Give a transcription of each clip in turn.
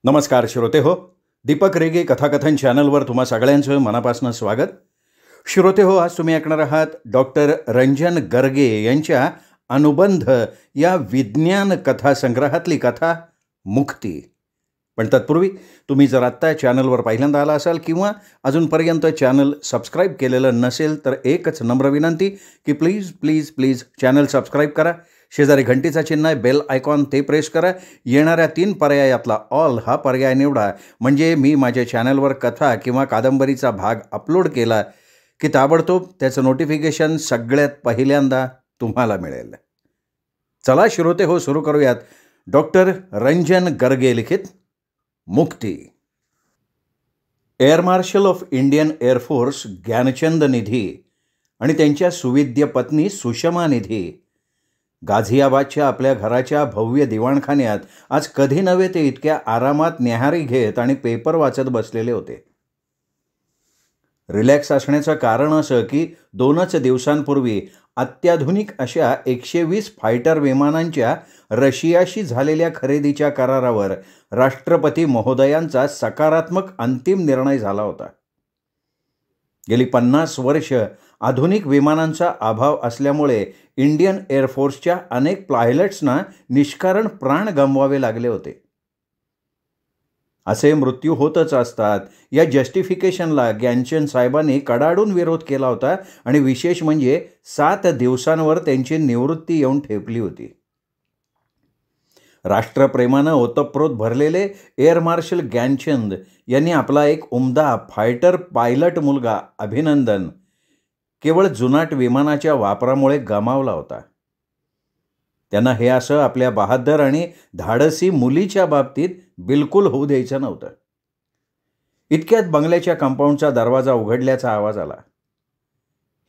नमस्कार श्रोते हो. दीपक रेगे कथाकथन चॅनलवर तुम्हा सगळ्यांचं मनापासून स्वागत. श्रोते हो, आज तुम्ही ऐकणार आहात डॉक्टर रंजन गर्गे यांच्या अनुबंध या विज्ञान कथासंग्रहातली कथा मुक्ती. पण तत्पूर्वी तुम्ही जर आत्ता चॅनलवर पहिल्यांदा आला असाल किंवा अजूनपर्यंत चॅनल सबस्क्राईब केलेलं नसेल तर एकच नम्र विनंती की please please please channel subscribe करा. शेजारी घंटीचा चिन्ह आहे, बेल आयकॉन ते प्रेस करा. येणाऱ्या 3 पर्यायातला ऑल हा पर्याय निवडा, म्हणजे मी माझ्या चॅनलवर कथा किंवा कादंबरीचा भाग अपलोड केला की ताबडतोब त्याचं नोटिफिकेशन सगळ्यात पहिल्यांदा तुम्हाला मिळेल. चला श्रोते हो, सुरू करूयात डॉक्टर रंजन गर्गे लिखित मुक्ती. Air marshal of Indian air force Gyanchand Nidhi आणि त्यांच्या सुविद्य पत्नी सुषमा निधी गाझियाबादच्या आपल्या घराच्या भव्य दिवाणखान्यात आज कधी नव्हे ते इतक्या आरामात न्याहारी घेत आणि पेपर वाचत बसलेले होते. रिलॅक्स असण्याचं कारण असं की 2च दिवसांपूर्वी अत्याधुनिक अशा 120 फायटर विमानांच्या रशियाशी झालेल्या खरेदीच्या करारावर राष्ट्रपती महोदयांचा सकारात्मक अंतिम निर्णय झाला होता. गेली 50 वर्ष आधुनिक विमानांचा अभाव असल्यामुळे इंडियन एअरफोर्सच्या अनेक पायलट्सना निष्कारण प्राण गमवावे लागले होते. असे मृत्यू होतच असतात या जस्टिफिकेशनला ज्ञानचंद साहेबांनी कडाडून विरोध केला होता आणि विशेष म्हणजे 7 दिवसांवर त्यांची निवृत्ती येऊन ठेपली होती. राष्ट्रप्रेमानं ओतप्रोत भरलेले एअर मार्शल ज्ञानचंद यांनी आपला एक उमदा फायटर पायलट मुलगा अभिनंदन केवळ जुनाट विमानाच्या वापरामुळे गमावला होता. त्यांना हे असं आपल्या बहादर आणि धाडसी मुलीच्या बाबतीत बिलकुल होऊ द्यायचं नव्हतं. इतक्यात बंगल्याच्या कंपाऊंडचा दरवाजा उघडल्याचा आवाज आला.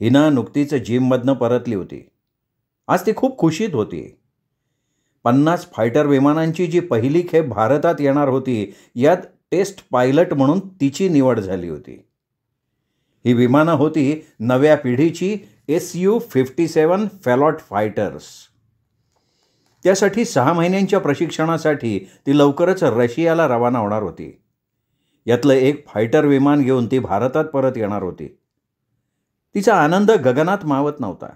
हिना नुकतीच जिममधनं परतली होती. आज ती खूप खुशीत होती. 50 फायटर विमानांची जी पहिली खेप भारतात येणार होती, यात टेस्ट पायलट म्हणून तिची निवड झाली होती. ही विमानं होती नव्या पिढीची Su-57 फॅलॉट फायटर्स. त्यासाठी 6 महिन्यांच्या प्रशिक्षणासाठी ती लवकरच रशियाला रवाना होणार होती. यातलं एक फायटर विमान घेऊन ती भारतात परत येणार होती. तिचा आनंद गगनात मावत नव्हता.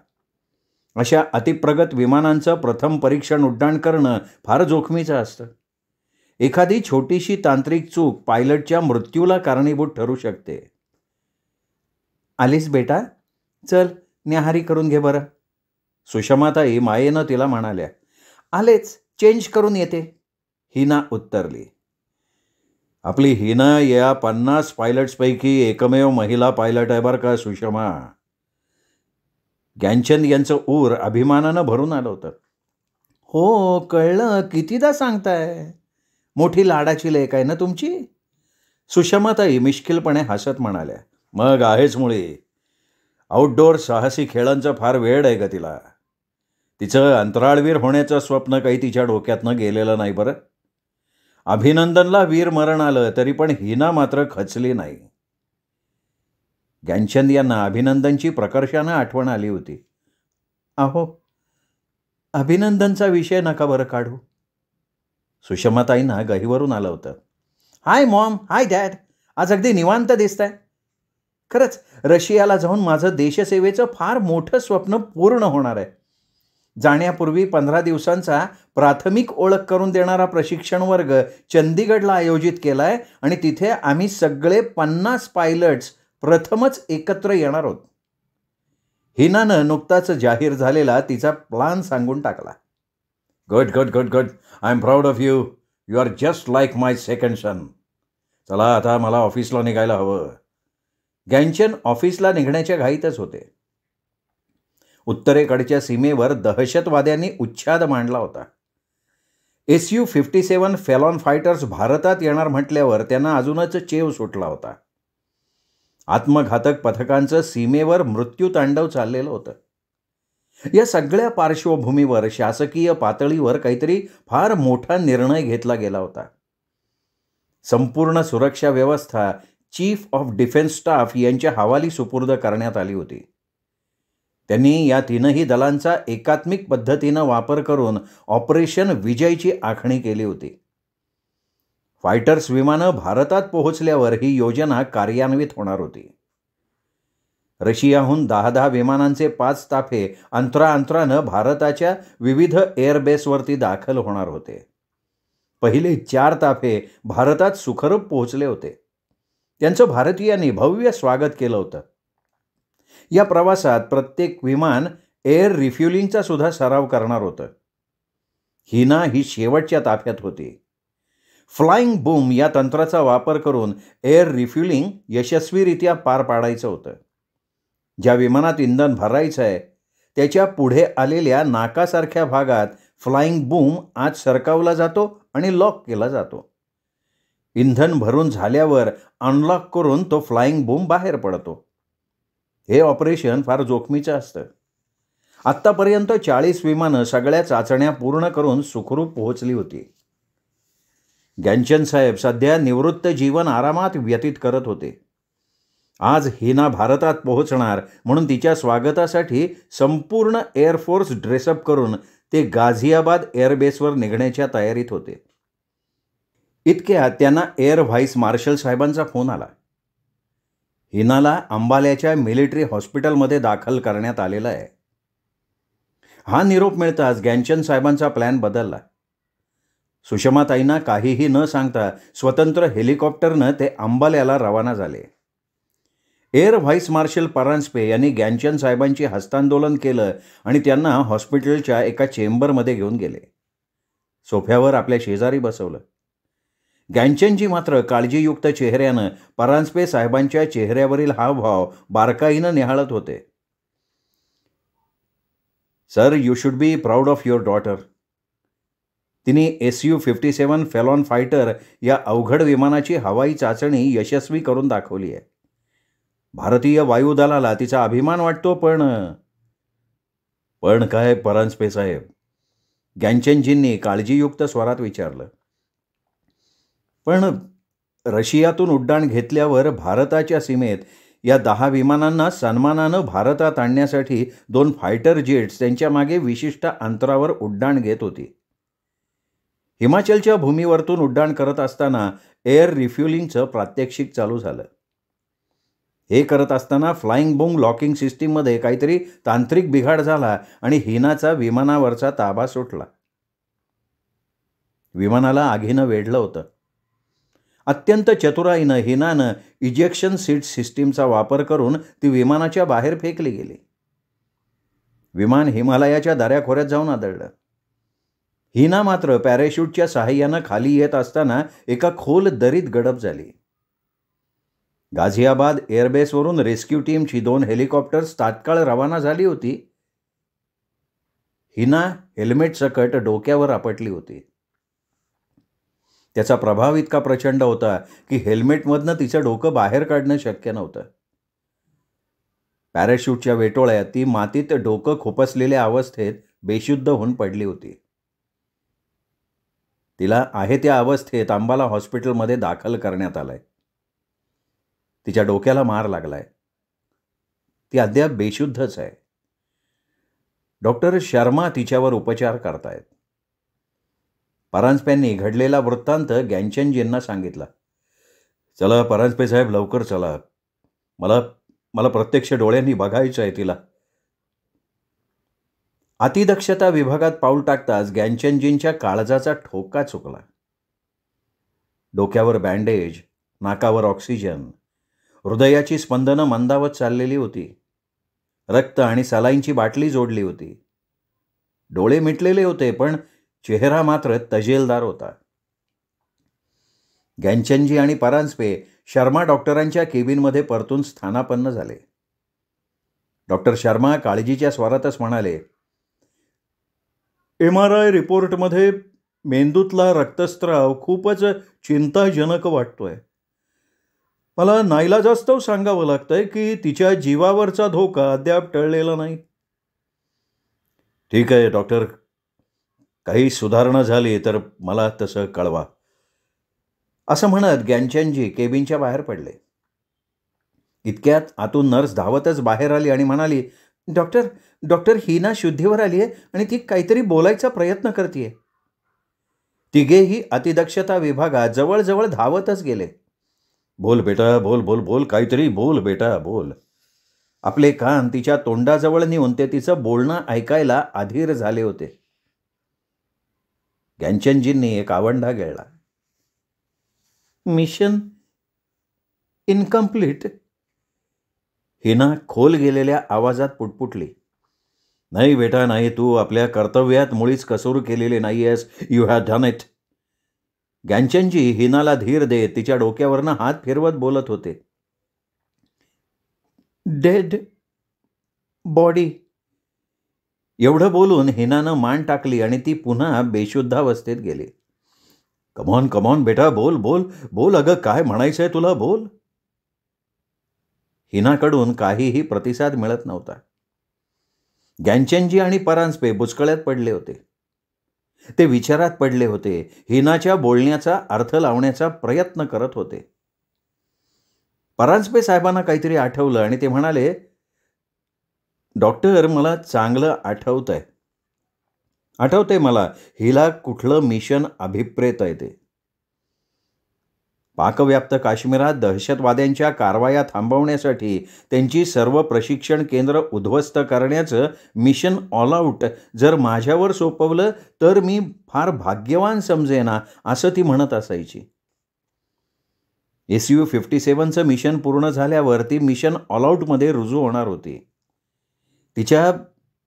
अशा अतिप्रगत विमानांचं प्रथम परीक्षण उड्डाण करणं फार जोखमीचं असतं. एखादी छोटीशी तांत्रिक चूक पायलटच्या मृत्यूला कारणीभूत ठरू शकते. आलीस बेटा, चल न्याहारी करून घे बरं. सुषमाताई मायेनं तिला म्हणाल्या. आलेच, चेंज करून येते, हिना उत्तरली. आपली हिना या 50 पायलट्सपैकी एकमेव महिला पायलट आहे बरं का सुषमा. ज्ञानचंद यांचं ऊर अभिमानानं भरून आलं होतं. हो कळलं, कितीदा सांगताय, मोठी लाडाची लेक आहे ना तुमची. सुषमाताई मिश्किलपणे हसत म्हणाल्या. मग आहेच मुळे. आउटडोअर साहसी खेळांचा फार वेळ आहे का तिला. तिचं अंतराळवीर होण्याचं स्वप्न काही तिच्या डोक्यातनं गेलेलं नाही बरं. अभिनंदनला वीर मरण आलं तरी पण हिना मात्र खचली नाही. ज्ञानचंद यांना अभिनंदनची प्रकर्षानं आठवण आली होती. अहो, अभिनंदनचा विषय नका बरं काढू. सुषमाताईंना गहीवरून आलं होतं. हाय मॉम, हाय डॅड, आज अगदी निवांत दिसताय. खरंच रशियाला जाऊन माझं देशसेवेचं फार मोठं स्वप्न पूर्ण होणार आहे. जाण्यापूर्वी 15 दिवसांचा प्राथमिक ओळख करून देणारा प्रशिक्षण वर्ग चंदीगडला आयोजित केला आहे आणि तिथे आम्ही सगळे 50 पायलट्स प्रथमच एकत्र येणार आहोत. हिनानं नुकताच जाहीर झालेला तिचा प्लान सांगून टाकला. Good good good good, I am proud of you. You are just like my second son. चला आता मला ऑफिसला निघायला हवं. ज्ञानचंद ऑफिसला निघण्याच्या घाईतच होते. उत्तरेकडच्या सीमेवर दहशतवाद्यांनी उच्छाद मांडला होता. Su-57 फॅलॉन फायटर्स भारतात येणार म्हटल्यावर त्यांना अजूनच चेव सुटला होता. आत्मघातक पथकांचं सीमेवर मृत्यूतांडव चाललेलं होतं. या सगळ्या पार्श्वभूमीवर शासकीय पातळीवर काहीतरी फार मोठा निर्णय घेतला गेला होता. संपूर्ण सुरक्षा व्यवस्था चीफ ऑफ डिफेन्स स्टाफ यांच्या हवाली सुपूर्द करण्यात आली होती. त्यांनी या 3ही दलांचा एकात्मिक पद्धतीनं वापर करून ऑपरेशन विजयची आखणी केली होती. फायटर्स विमानं भारतात पोहोचल्यावर ही योजना कार्यान्वित होणार होती. रशियाहून 10 विमानांचे 5 ताफे अंतरानं भारताच्या विविध एअरबेसवरती दाखल होणार होते. पहिले 4 ताफे भारतात सुखरूप पोहोचले होते. त्यांचं भारतीयांनी भव्य स्वागत केलं होतं. या प्रवासात प्रत्येक विमान एअर रिफ्युलिंगचा सुद्धा सराव करणार होतं. हिना ही शेवटच्या ताफ्यात होती. फ्लाइंग बूम या तंत्राचा वापर करून एअर रिफ्युलिंग यशस्वीरित्या पार पाडायचं होतं. ज्या विमानात इंधन भरायचं आहे त्याच्या पुढे आलेल्या नाकासारख्या भागात फ्लाइंग बूम आत सरकवला जातो आणि लॉक केला जातो. इंधन भरून झाल्यावर अनलॉक करून तो फ्लाइंग बूम बाहेर पडतो. हे ऑपरेशन फार जोखमीचं असतं. आत्तापर्यंत 40 विमानं सगळ्या चाचण्या पूर्ण करून सुखरूप पोहोचली होती. गॅनचंद साहेब सध्या निवृत्त जीवन आरामात व्यतीत करत होते. आज हिना भारतात पोहोचणार म्हणून तिच्या स्वागतासाठी संपूर्ण एअरफोर्स ड्रेसअप करून ते गाझियाबाद एअरबेसवर निघण्याच्या तयारीत होते. इतक्यात त्यांना एअर व्हाईस मार्शल साहेबांचा फोन आला. हिनाला अंबाल्याच्या मिलिटरी हॉस्पिटलमध्ये दाखल करण्यात आलेलं आहे. हा निरोप मिळताच गॅनचंद साहेबांचा प्लॅन बदलला. सुषमाताईंना काहीही न सांगता स्वतंत्र हेलिकॉप्टरनं ते अंबाल्याला रवाना झाले. एअर व्हाईस मार्शल परांजपे यांनी गॅनचंद साहेबांची हस्तांदोलन केलं आणि त्यांना हॉस्पिटलच्या एका चेंबरमध्ये घेऊन गेले. सोफ्यावर आपल्या शेजारी बसवलं. गॅनचंदजी मात्र काळजीयुक्त चेहऱ्यानं परांजपे साहेबांच्या चेहऱ्यावरील हावभाव बारकाईनं निहाळत होते. Sir, you should be proud of your daughter. तिने Su-57 फॅलॉन फायटर या अवघड विमानाची हवाई चाचणी यशस्वी करून दाखवली आहे. भारतीय वायुदलाला तिचा अभिमान वाटतो. पण काय परांजपे साहेब? गॅनचंदजींनी काळजीयुक्त स्वरात विचारलं. पण रशियातून उड्डाण घेतल्यावर भारताच्या सीमेत या 10 विमानांना सन्मानानं भारतात आणण्यासाठी 2 फायटर जेट्स त्यांच्या मागे विशिष्ट अंतरावर उड्डाण घेत होती. हिमाचलच्या भूमीवरतून उड्डाण करत असताना एअर रिफ्युलिंगचं प्रात्यक्षिक चालू झालं. हे करत असताना फ्लाइंग बूम लॉकिंग सिस्टीममध्ये काहीतरी तांत्रिक बिघाड झाला आणि हिनाचा विमानावरचा ताबा सुटला. विमानाला आगीनं वेढलं होतं. अत्यंत चतुराईनं हिनानं इजेक्शन सीट सिस्टीमचा वापर करून ती विमानाच्या बाहेर फेकली गेली. विमान हिमालयाच्या दऱ्याखोऱ्यात जाऊन आदळलं. हिना मात्र पॅराशूटच्या सहाय्यानं खाली येत असताना एका खोल दरीत गडप झाली. गाझियाबाद एअरबेसवरून रेस्क्यू टीमची 2 हेलिकॉप्टर्स तात्काळ रवाना झाली होती. हिना हेल्मेट सकट डोक्यावर आपटली होती. त्याचा प्रभाव इतका प्रचंड होता की हेल्मेटमधनं तिचं डोकं बाहेर काढणं शक्य नव्हतं. पॅराशूटच्या वेटोळ्यात ती मातीत डोकं खुपसलेल्या अवस्थेत बेशुद्ध होऊन पडली होती. तिला आहे त्या अवस्थेत अंबाला हॉस्पिटलमध्ये दाखल करण्यात आलंय. तिच्या डोक्याला मार लागलाय. ती अद्याप बेशुद्धच आहे. डॉक्टर शर्मा तिच्यावर उपचार करतायत. परांजपेंनी घडलेला वृत्तांत गॅनचंदजींना सांगितला. चला परांजपे साहेब, लवकर चला. मला प्रत्यक्ष डोळ्यांनी बघायचं आहे तिला. अतिदक्षता विभागात पाऊल टाकताच गॅनचंदजींच्या काळजाचा ठोका चुकला. डोक्यावर बँडेज, नाकावर ऑक्सिजन, हृदयाची स्पंदनं मंदावत चाललेली होती. रक्त आणि सलाईनची बाटली जोडली होती. डोळे मिटलेले होते पण चेहरा मात्र तजेलदार होता. गॅनचंदजी आणि परांजपे शर्मा डॉक्टरांच्या केबिनमध्ये परतून स्थानापन्न झाले. डॉक्टर शर्मा काळजीच्या स्वरातच म्हणाले, MRI रिपोर्टमध्ये मेंदूतला रक्तस्राव खूपच चिंताजनक वाटतोय. मला नाईलाजास्तव सांगावं लागतंय की तिच्या जीवावरचा धोका अद्याप टळलेला नाही. ठीक आहे डॉक्टर, काही सुधारणा झाली तर मला तसं कळवा, असं म्हणत गॅनचंदजी केबिनच्या बाहेर पडले. इतक्यात आतून नर्स धावतच बाहेर आली आणि म्हणाली, डॉक्टर हिना शुद्धीवर आली आहे आणि ती काहीतरी बोलायचा प्रयत्न करते. तिघेही अतिदक्षता विभागात जवळजवळ धावतच गेले. बोल बेटा, बोल बोल बोल, काहीतरी बोल बेटा, बोल. आपले कान तिच्या तोंडाजवळ नेऊन ते तिचं बोलणं ऐकायला अधीर झाले होते. ज्ञानचंदजींनी एक आवंढा गिळला. Mission incomplete. हिना खोल गेलेल्या आवाजात पुटपुटली. नाही बेटा नाही, तू आपल्या कर्तव्यात मुळीच कसूर केलेली नाहीयेस. You have done it. Gyanchandji हिनाला धीर देत तिच्या डोक्यावरनं हात फिरवत बोलत होते. Dead body. एवढं बोलून हिनानं मान टाकली आणि ती पुन्हा बेशुद्धावस्थेत गेली. कमॉन कमॉन बेटा, बोल बोल बोल, अगं काय म्हणायचंय तुला, बोल. हिनाकडून काहीही प्रतिसाद मिळत नव्हता. ज्ञानचंदजी आणि परांजपे बुचकळ्यात पडले होते. ते विचारात पडले होते. हिनाच्या बोलण्याचा अर्थ लावण्याचा प्रयत्न करत होते. परांजपे साहेबांना काहीतरी आठवलं आणि ते म्हणाले, डॉक्टर मला चांगलं आठवतंय मला, हिला कुठलं मिशन अभिप्रेत आहे ते. पाकव्याप्त काश्मीरात दहशतवाद्यांच्या कारवाया थांबवण्यासाठी त्यांची सर्व प्रशिक्षण केंद्र उद्ध्वस्त करण्याचं मिशन ऑल आऊट जर माझ्यावर सोपवलं तर मी फार भाग्यवान समजेना, असं ती म्हणत असायची. SU-57चं मिशन पूर्ण झाल्यावर ती मिशन ऑल आऊटमध्ये रुजू होणार होती. तिच्या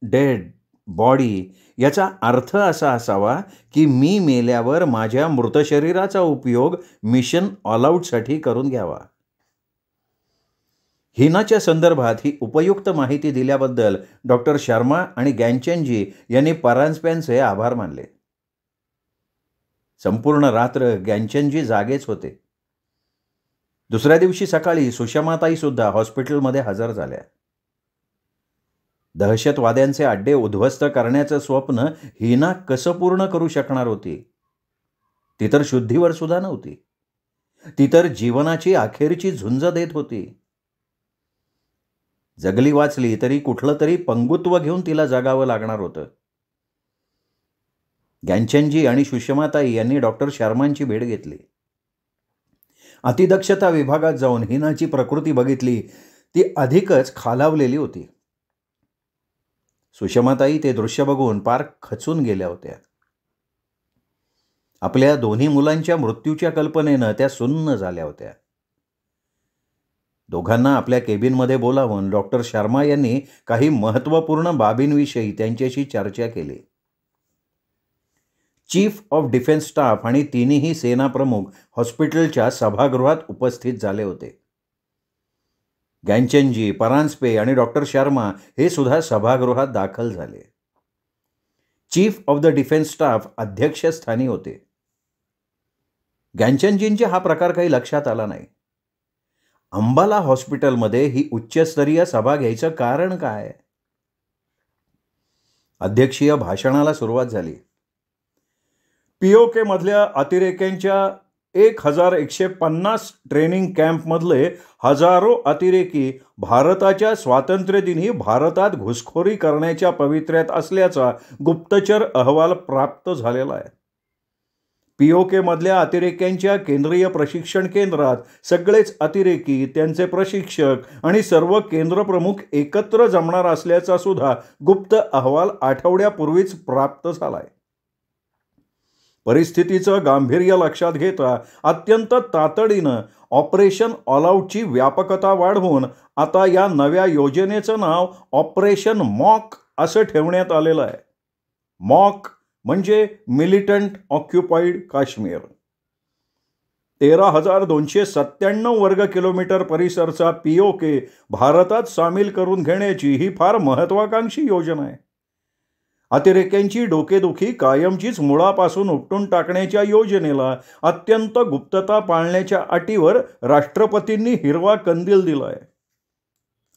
डेड बॉडी याचा अर्थ असा असावा की मी मेल्यावर माझ्या मृत शरीराचा उपयोग मिशन ऑल आऊटसाठी करून घ्यावा. हिनाच्या संदर्भात ही उपयुक्त माहिती दिल्याबद्दल डॉक्टर शर्मा आणि ज्ञानचंदजी यांनी परांजप्यांचे आभार मानले. संपूर्ण रात्र ज्ञानचंदजी जागेच होते. दुसऱ्या दिवशी सकाळी सुषमाताई सुद्धा हॉस्पिटलमध्ये हजर झाल्या. दहशतवाद्यांचे अड्डे उद्ध्वस्त करण्याचं स्वप्न हिना कसं पूर्ण करू शकणार होती? ती तर शुद्धीवर सुद्धा नव्हती. ती तर जीवनाची अखेरची झुंज देत होती. जगली वाचली तरी कुठलं तरी पंगुत्व घेऊन तिला जगावं लागणार होतं. ज्ञानचंदजी आणि सुषमाताई यांनी डॉक्टर शर्मांची भेट घेतली. अतिदक्षता विभागात जाऊन हिनाची प्रकृती बघितली. ती अधिकच खालावलेली होती. सुषमाताई ते दृश्य बघून पार खचून गेल्या होत्या. आपल्या दोन्ही मुलांच्या मृत्यूच्या कल्पनेनं त्या सुन्न झाल्या होत्या. दोघांना आपल्या केबिनमध्ये बोलावून डॉक्टर शर्मा यांनी काही महत्त्वपूर्ण बाबींविषयी त्यांच्याशी चर्चा केली. चीफ ऑफ डिफेन्स स्टाफ आणि तिन्ही सेना प्रमुख हॉस्पिटलच्या सभागृहात उपस्थित झाले होते. ज्ञानचंदजी, परांजपे आणि डॉक्टर शर्मा हे सुद्धा सभागृहात दाखल झाले. Chief of the defence staff अध्यक्षस्थानी होते. ज्ञानचंदजींच्या हा प्रकार काही लक्षात आला नाही. अंबाला हॉस्पिटलमध्ये ही उच्चस्तरीय सभा घ्यायचं कारण काय? अध्यक्षीय भाषणाला सुरुवात झाली. POK मधल्या अतिरेक्यांच्या 1150 ट्रेनिंग कॅम्पमधले हजारो अतिरेकी भारताच्या स्वातंत्र्यदिनी भारतात घुसखोरी करण्याच्या पवित्र्यात असल्याचा गुप्तचर अहवाल प्राप्त झालेला आहे. POK मधल्या अतिरेक्यांच्या केंद्रीय प्रशिक्षण केंद्रात सगळेच अतिरेकी, त्यांचे प्रशिक्षक आणि सर्व केंद्रप्रमुख एकत्र जमणार असल्याचा सुद्धा गुप्त अहवाल आठवड्यापूर्वीच प्राप्त झालाय. परिस्थितीचं गांभीर्य लक्षात घेता अत्यंत तातडीनं ऑपरेशन ऑल आऊटची व्यापकता वाढवून आता या नव्या योजनेचं नाव ऑपरेशन मॉक असं ठेवण्यात आलेलं आहे. मॉक म्हणजे मिलिटंट ऑक्युपाईड काश्मीर. 13,297 वर्ग किलोमीटर परिसरचा POK भारतात सामील करून घेण्याची ही फार महत्वाकांक्षी योजना आहे. अतिरेक्यांची डोकेदुखी कायमचीच मुळापासून उपटून टाकण्याच्या योजनेला अत्यंत गुप्तता पाळण्याच्या अटीवर राष्ट्रपतींनी हिरवा कंदील दिलाय.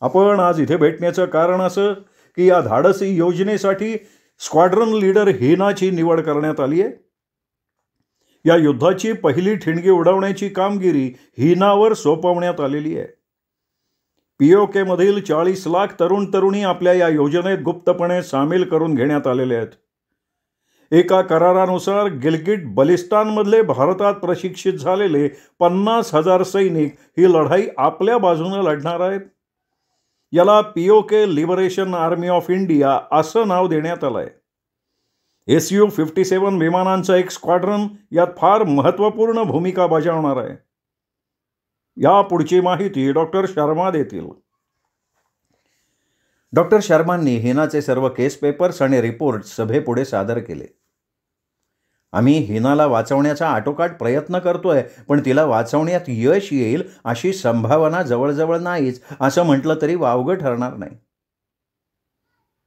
आपण आज इथे भेटण्याचं कारण असं की या धाडसी योजनेसाठी स्क्वॉड्रन लीडर हिनाची निवड करण्यात आली आहे. या युद्धाची पहिली ठिणगी उडवण्याची कामगिरी हिनावर सोपवण्यात आलेली आहे. POK मधील 40 लाख तरुण तरुणी आपल्या या योजनेत गुप्तपणे सामील करून घेण्यात आलेले आहेत. एका करारानुसार गिलगिट बलिस्तानमधले भारतात प्रशिक्षित झालेले 50,000 सैनिक ही लढाई आपल्या बाजूने लढणार आहेत. याला POK liberation army of India असं नाव देण्यात आलंय. Su-57 विमानांचं एक स्क्वॉड्रन यात फार महत्त्वपूर्ण भूमिका बजावणार आहे. या पुढची माहिती डॉक्टर शर्मा देतील. डॉक्टर शर्मांनी हिनाचे सर्व केस पेपर्स आणि रिपोर्ट सभेपुढे सादर केले. आम्ही हिनाला वाचवण्याचा आटोकाट प्रयत्न करतोय, पण तिला वाचवण्यात यश येईल अशी संभावना जवळजवळ नाहीच असं म्हटलं तरी वावगं ठरणार नाही.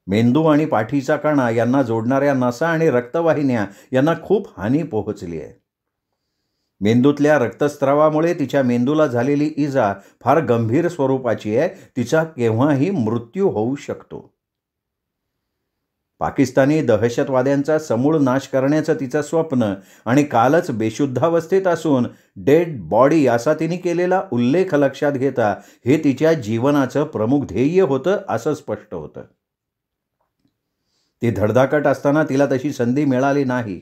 मेंदू आणि पाठीचा कणा यांना जोडणाऱ्या नसा आणि रक्तवाहिन्या यांना खूप हानी पोहोचली आहे. मेंदूतल्या रक्तस्रावामुळे तिच्या मेंदूला झालेली इजा फार गंभीर स्वरूपाची आहे. तिचा केव्हाही मृत्यू होऊ शकतो. पाकिस्तानी दहशतवाद्यांचा समूळ नाश करण्याचं तिचं स्वप्न आणि कालच बेशुद्धावस्थेत असून डेड बॉडी असा तिने केलेला उल्लेख लक्षात घेता हे तिच्या जीवनाचं प्रमुख ध्येय होतं असं स्पष्ट होतं. ती धडधाकट असताना तिला तशी संधी मिळाली नाही,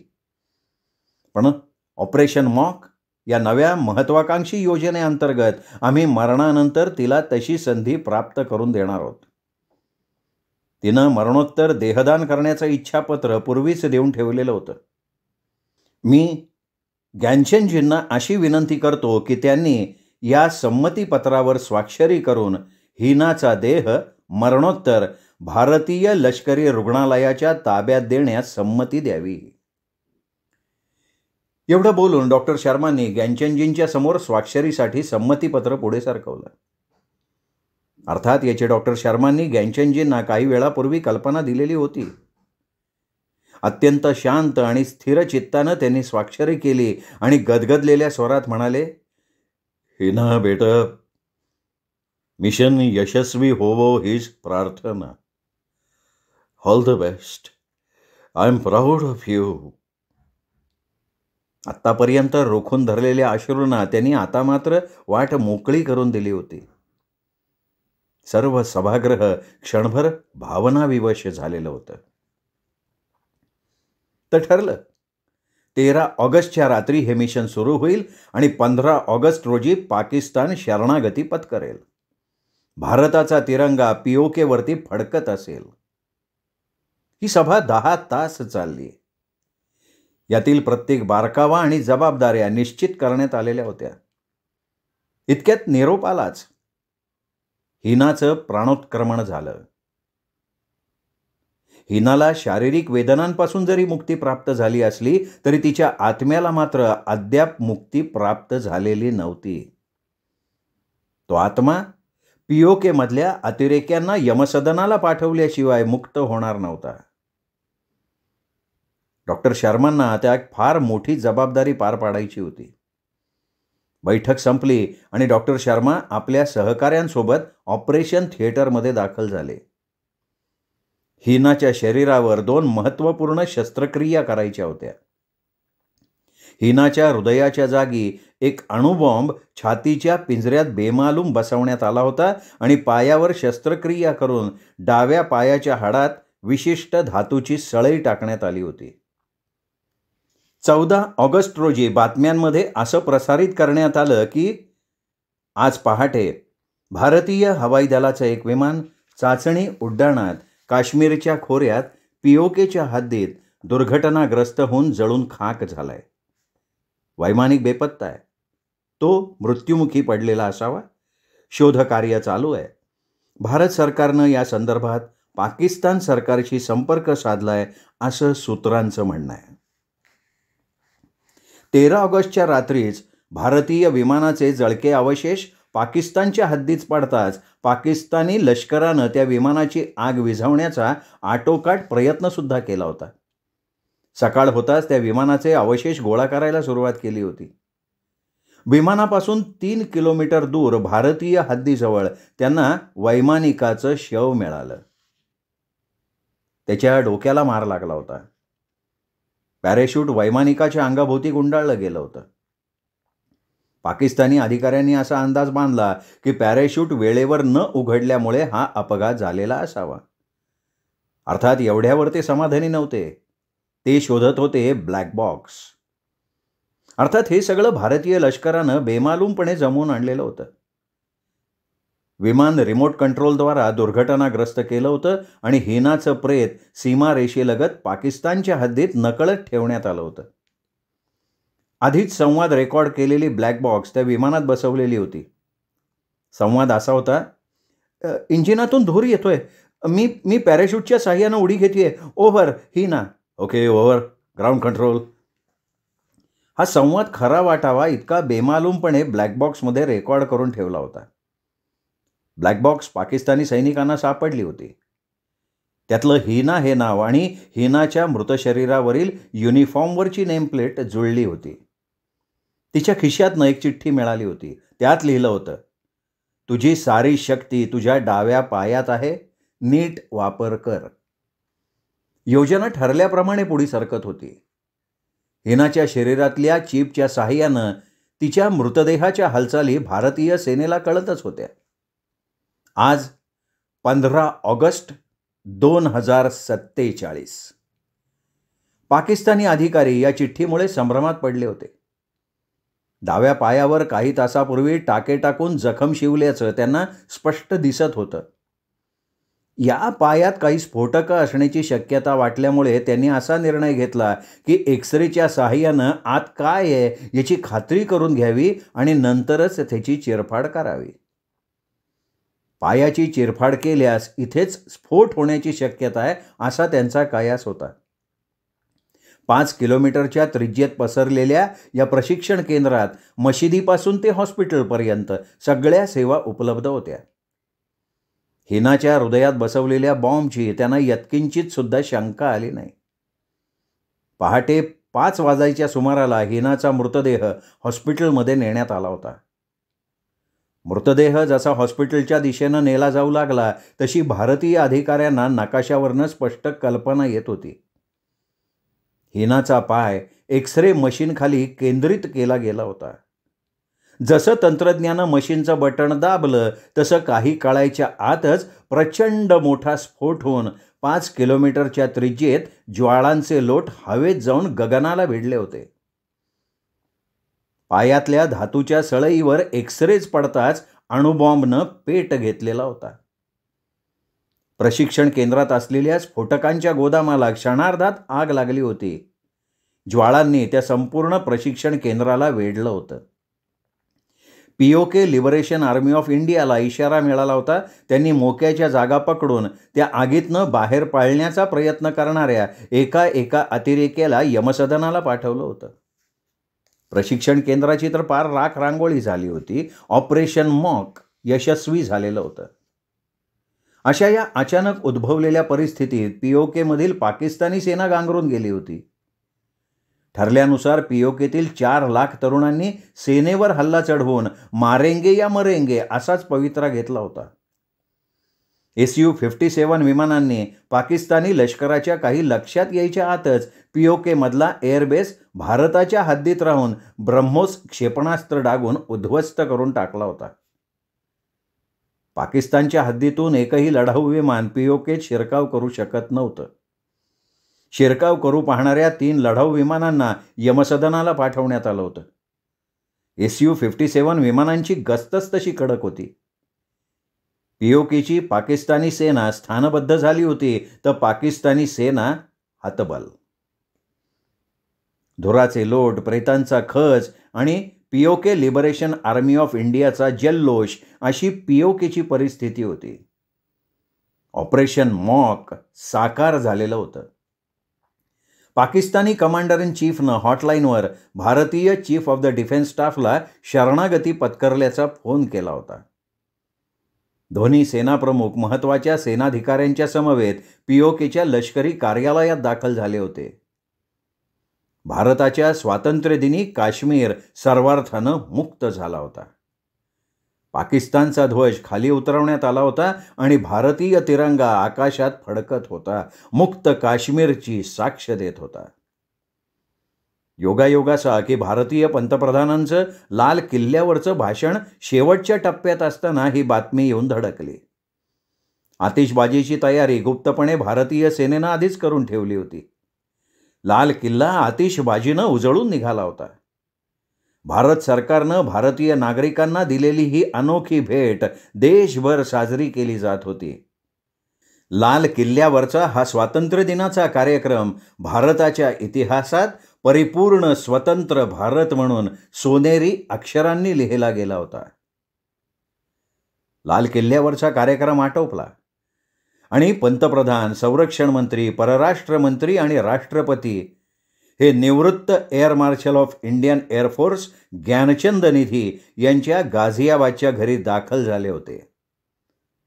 पण ऑपरेशन मॉक या नव्या महत्त्वाकांक्षी योजनेअंतर्गत आम्ही मरणानंतर तिला तशी संधी प्राप्त करून देणार आहोत. तिनं मरणोत्तर देहदान करण्याचं इच्छापत्र पूर्वीच देऊन ठेवलेलं होतं. मी ग्यानचंदजींना अशी विनंती करतो की त्यांनी या संमतीपत्रावर स्वाक्षरी करून हिनाचा देह मरणोत्तर भारतीय लष्करी रुग्णालयाच्या ताब्यात देण्यास संमती द्यावी. एवढं बोलून डॉक्टर शर्मांनी ग्यानचंदजींच्या समोर स्वाक्षरीसाठी संमतीपत्र पुढे सरकवलं. अर्थात याची डॉक्टर शर्मांनी ग्यानचंदजींना काही वेळापूर्वी कल्पना दिलेली होती. अत्यंत शांत आणि स्थिर चित्तानं त्यांनी स्वाक्षरी केली आणि गदगदलेल्या स्वरात म्हणाले, हिना बेटा, मिशन यशस्वी होवो हीच प्रार्थना. All the best. I am proud of you. आत्तापर्यंत रोखून धरलेल्या अश्रूंना त्यांनी आता मात्र वाट मोकळी करून दिली होती. सर्व सभागृह क्षणभर भावनाविवश झालेलं होतं. तर ठरलं 13 ऑगस्टच्या रात्री हे मिशन सुरू होईल आणि 15 ऑगस्ट रोजी पाकिस्तान शरणागती पत्करेल. भारताचा तिरंगा POK वरती फडकत असेल. ही सभा 10 तास चालली. यातील प्रत्येक बारकावा आणि जबाबदाऱ्या निश्चित करण्यात आलेल्या होत्या. इतक्यात निरोप आलाच. हिनाचं प्राणोत्क्रमण झालं. हिनाला शारीरिक वेदनांपासून जरी मुक्ती प्राप्त झाली असली तरी तिच्या आत्म्याला मात्र अद्याप मुक्ती प्राप्त झालेली नव्हती. तो आत्मा POK मधल्या अतिरेक्यांना यमसदनाला पाठवल्याशिवाय मुक्त होणार नव्हता. डॉक्टर शर्मांना आता एक फार मोठी जबाबदारी पार पाडायची होती. बैठक संपली आणि डॉक्टर शर्मा आपल्या सहकाऱ्यांसोबत ऑपरेशन थिएटरमध्ये दाखल झाले. हिनाच्या शरीरावर 2 महत्त्वपूर्ण शस्त्रक्रिया करायच्या होत्या. हिनाच्या हृदयाच्या जागी एक अणुबॉम्ब छातीच्या पिंजऱ्यात बेमालूम बसवण्यात आला होता आणि पायावर शस्त्रक्रिया करून डाव्या पायाच्या हाडात विशिष्ट धातूची सळई टाकण्यात आली होती. 14 ऑगस्ट रोजी बातम्यांमध्ये असं प्रसारित करण्यात आलं की आज पहाटे भारतीय हवाई दलाचं एक विमान चाचणी उड्डाणात काश्मीरच्या खोऱ्यात POKच्या हद्दीत दुर्घटनाग्रस्त होऊन जळून खाक झालाय. वैमानिक बेपत्ता आहे. तो मृत्युमुखी पडलेला असावा. शोधकार्य चालू आहे. भारत सरकारनं या संदर्भात पाकिस्तान सरकारशी संपर्क साधलाय असं सूत्रांचं म्हणणं आहे. 13 ऑगस्टच्या रात्रीच भारतीय विमानाचे जळके अवशेष पाकिस्तानच्या हद्दीत पडताच पाकिस्तानी लष्करानं त्या विमानाची आग विझवण्याचा आटोकाट प्रयत्नसुद्धा केला होता. सकाळ होताच त्या विमानाचे अवशेष गोळा करायला सुरुवात केली होती. विमानापासून 3 किलोमीटर दूर भारतीय हद्दीजवळ त्यांना वैमानिकाचं शव मिळालं. त्याच्या डोक्याला मार लागला होता. पॅराशूट वैमानिकाच्या अंगाभोवती गुंडाळलं गेलं होतं. पाकिस्तानी अधिकाऱ्यांनी असा अंदाज बांधला की पॅराशूट वेळेवर न उघडल्यामुळे हा अपघात झालेला असावा. अर्थात एवढ्यावर ते समाधानी नव्हते. ते शोधत होते ब्लॅक बॉक्स. अर्थात हे सगळं भारतीय लष्करानं बेमालूमपणे जमवून आणलेलं होतं. विमान रिमोट कंट्रोलद्वारा दुर्घटनाग्रस्त केलं होतं आणि हिनाचं प्रेत सीमारेषेलगत पाकिस्तानच्या हद्दीत नकळत ठेवण्यात आलं होतं. आधीच संवाद रेकॉर्ड केलेली ब्लॅक बॉक्स त्या विमानात बसवलेली होती. संवाद असा होता, इंजिनातून धूर येतोय, मी पॅराशूटच्या साह्यानं उडी घेतेय, over. Hina, okay, over, ground control. हा संवाद खरा वाटावा इतका बेमालूमपणे ब्लॅक बॉक्समध्ये रेकॉर्ड करून ठेवला होता. ब्लॅक बॉक्स पाकिस्तानी सैनिकांना सापडली होती. त्यातलं हिना हे नाव आणि हिनाच्या मृत शरीरावरील युनिफॉर्मवरची नेमप्लेट जुळली होती. तिच्या खिशातनं एक चिठ्ठी मिळाली होती. त्यात लिहिलं होतं, तुझी सारी शक्ती तुझ्या डाव्या पायात आहे, नीट वापर कर. योजना ठरल्याप्रमाणे पुढे सरकत होती. हिनाच्या शरीरातल्या चिपच्या साहाय्यानं तिच्या मृतदेहाच्या हालचाली भारतीय सेनेला कळतच होत्या. आज 15 ऑगस्ट 2047. पाकिस्तानी अधिकारी या चिठ्ठीमुळे संभ्रमात पडले होते. डाव्या पायावर काही तासापूर्वी टाके टाकून जखम शिवल्याचं त्यांना स्पष्ट दिसत होतं. या पायात काही स्फोटकं असण्याची शक्यता वाटल्यामुळे त्यांनी असा निर्णय घेतला की एक्सरेच्या साहाय्यानं आत काय आहे याची खात्री करून घ्यावी आणि नंतरच त्याची चिरफाड करावी. पायाची चिरफाड केल्यास इथेच स्फोट होण्याची शक्यता आहे असा त्यांचा कयास होता. 5 किलोमीटरच्या त्रिज्येत पसरलेल्या या प्रशिक्षण केंद्रात मशिदीपासून ते हॉस्पिटलपर्यंत सगळ्या सेवा उपलब्ध होत्या. हिनाच्या हृदयात बसवलेल्या बॉम्बची त्यांना यत्किंचित सुद्धा शंका आली नाही. पहाटे 5 वाजायच्या सुमाराला हिनाचा मृतदेह हॉस्पिटलमध्ये नेण्यात आला होता. मृतदेह जसा हॉस्पिटलच्या दिशेनं नेला जाऊ लागला तशी भारतीय अधिकाऱ्यांना नकाशावरनं स्पष्ट कल्पना येत होती. हिनाचा पाय एक्सरे मशीनखाली केंद्रित केला गेला होता. जसं तंत्रज्ञानं मशीनचं बटण दाबलं तसं काही काळाच्या आतच प्रचंड मोठा स्फोट होऊन 5 किलोमीटरच्या त्रिज्येत ज्वाळांचे लोट हवेत जाऊन गगनाला भिडले होते. पायातल्या धातूच्या सळईवर एक्सरेज पडताच अणुबॉम्बनं पेट घेतलेला होता. प्रशिक्षण केंद्रात असलेल्या स्फोटकांच्या गोदामाला क्षणार्धात आग लागली होती. ज्वाळांनी त्या संपूर्ण प्रशिक्षण केंद्राला वेढलं होतं. पीओके लिबरेशन आर्मी ऑफ इंडियाला इशारा मिळाला होता. त्यांनी मोक्याच्या जागा पकडून त्या आगीतनं बाहेर पाळण्याचा प्रयत्न करणाऱ्या एका अतिरेक्याला यमसदनाला पाठवलं होतं. प्रशिक्षण केंद्राची तर पार राख रांगोळी झाली होती. ऑपरेशन मॉक यशस्वी झालेलं होतं. अशा या अचानक उद्भवलेल्या परिस्थितीत पीओकेमधील पाकिस्तानी सेना गांगरून गेली होती. ठरल्यानुसार पीओकेतील 4 लाख तरुणांनी सेनेवर हल्ला चढवून मारेंगे या मरेंगे असाच पवित्रा घेतला होता. Su-57 विमानांनी पाकिस्तानी लष्कराच्या काही लक्षात यायच्या आतच पीओकेमधला एअरबेस भारताच्या हद्दीत राहून ब्रह्मोस क्षेपणास्त्र डागून उद्ध्वस्त करून टाकला होता. पाकिस्तानच्या हद्दीतून एकही लढाऊ विमान पीओकेत शिरकाव करू शकत नव्हतं. शिरकाव करू पाहणाऱ्या 3 लढाऊ विमानांना यमसदनाला पाठवण्यात आलं होतं. Su-57 विमानांची गस्तच तशी कडक होती. पीओकेची पाकिस्तानी सेना स्थानबद्ध झाली होती तर पाकिस्तानी सेना हतबल. धुराचे लोट, प्रेतांचा खच आणि पीओके लिबरेशन आर्मी ऑफ इंडियाचा जल्लोष अशी पीओकेची परिस्थिती होती. ऑपरेशन मॉक साकार झालेलं होतं. पाकिस्तानी कमांडर इन चीफनं हॉटलाईनवर भारतीय चीफ ऑफ द डिफेन्स स्टाफला शरणागती पत्करल्याचा फोन केला होता. दोन्ही सेनाप्रमुख महत्त्वाच्या सेनाधिकाऱ्यांच्या समवेत पीओकेच्या लष्करी कार्यालयात दाखल झाले होते. भारताच्या स्वातंत्र्यदिनी काश्मीर सर्वार्थानं मुक्त झाला होता. पाकिस्तानचा ध्वज खाली उतरवण्यात आला होता आणि भारतीय तिरंगा आकाशात फडकत होता, मुक्त काश्मीरची साक्ष देत होता. योगायोगाचा की भारतीय पंतप्रधानांचं लाल किल्ल्यावरचं भाषण शेवटच्या टप्प्यात असताना ही बातमी येऊन धडकली. आतिषबाजीची तयारी गुप्तपणे भारतीय सेनेनं आधीच करून ठेवली होती. लाल किल्ला आतिषबाजीनं उजळून निघाला होता. भारत सरकारनं भारतीय नागरिकांना दिलेली ही अनोखी भेट देशभर साजरी केली जात होती. लाल किल्ल्यावरचा हा स्वातंत्र्यदिनाचा कार्यक्रम भारताच्या इतिहासात परिपूर्ण स्वतंत्र भारत म्हणून सोनेरी अक्षरांनी लिहिला गेला होता. लाल किल्ल्यावरचा कार्यक्रम आटोपला आणि पंतप्रधान, संरक्षण मंत्री, परराष्ट्र मंत्री आणि राष्ट्रपती हे निवृत्त air marshal of Indian air force Gyanchand Nidhi यांच्या गाझियाबादच्या घरी दाखल झाले होते.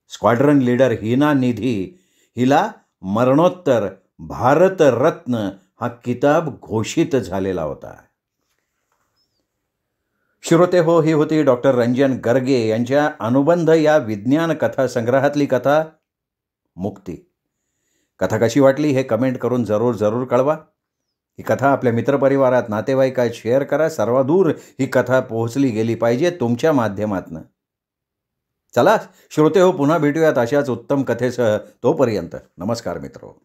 स्क्वाड्रन लीडर हिना निधी हिला मरणोत्तर भारतरत्न हा किताब घोषित झालेला होता. श्रोते हो, ही होती डॉक्टर रंजन गर्गे यांच्या अनुबंध या विज्ञान कथा संग्रहातली कथा मुक्ती. कथा कशी वाटली हे कमेंट करून जरूर कळवा. ही कथा आपल्या मित्रपरिवारात, नातेवाईकात शेअर करा. सर्वादूर ही कथा पोहोचली गेली पाहिजे तुमच्या माध्यमातून. चला श्रोते हो, पुन्हा भेटूयात अशाच उत्तम कथेसह. तोपर्यंत नमस्कार मित्रो.